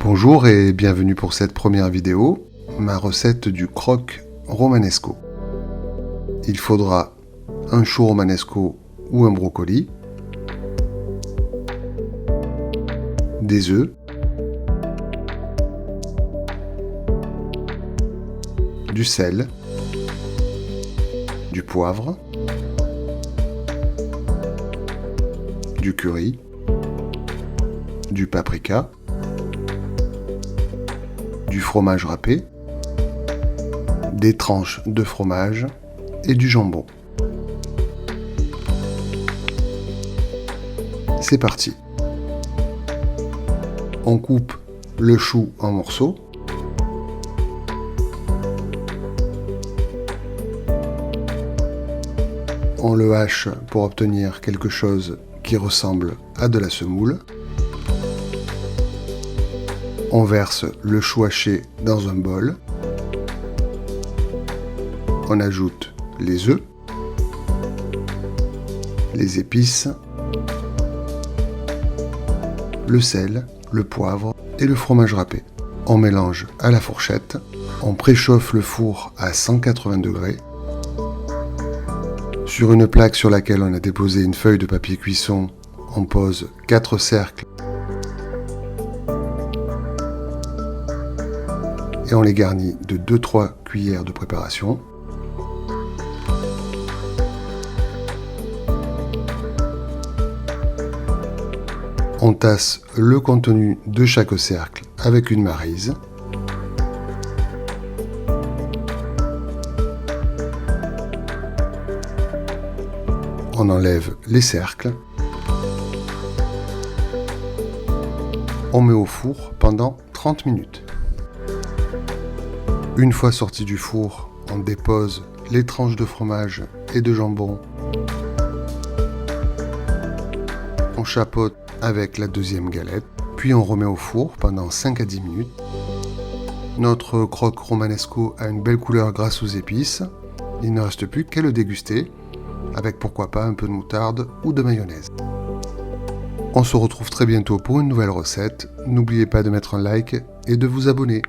Bonjour et bienvenue pour cette première vidéo, ma recette du croque romanesco. Il faudra un chou romanesco ou un brocoli, des œufs, du sel, du poivre, du curry, du paprika, du fromage râpé, des tranches de fromage et du jambon. C'est parti. On coupe le chou en morceaux. On le hache pour obtenir quelque chose qui ressemble à de la semoule. On verse le chou haché dans un bol. On ajoute les œufs, les épices, le sel, le poivre et le fromage râpé. On mélange à la fourchette. On préchauffe le four à 180 degrés. Sur une plaque sur laquelle on a déposé une feuille de papier cuisson, on pose 4 cercles et on les garnit de 2-3 cuillères de préparation. On tasse le contenu de chaque cercle avec une maryse. On enlève les cercles. On met au four pendant 30 minutes. Une fois sorti du four, on dépose les tranches de fromage et de jambon. On chapeaute avec la deuxième galette, puis on remet au four pendant 5 à 10 minutes. Notre croque romanesco a une belle couleur grâce aux épices. Il ne reste plus qu'à le déguster, avec pourquoi pas un peu de moutarde ou de mayonnaise. On se retrouve très bientôt pour une nouvelle recette. N'oubliez pas de mettre un like et de vous abonner.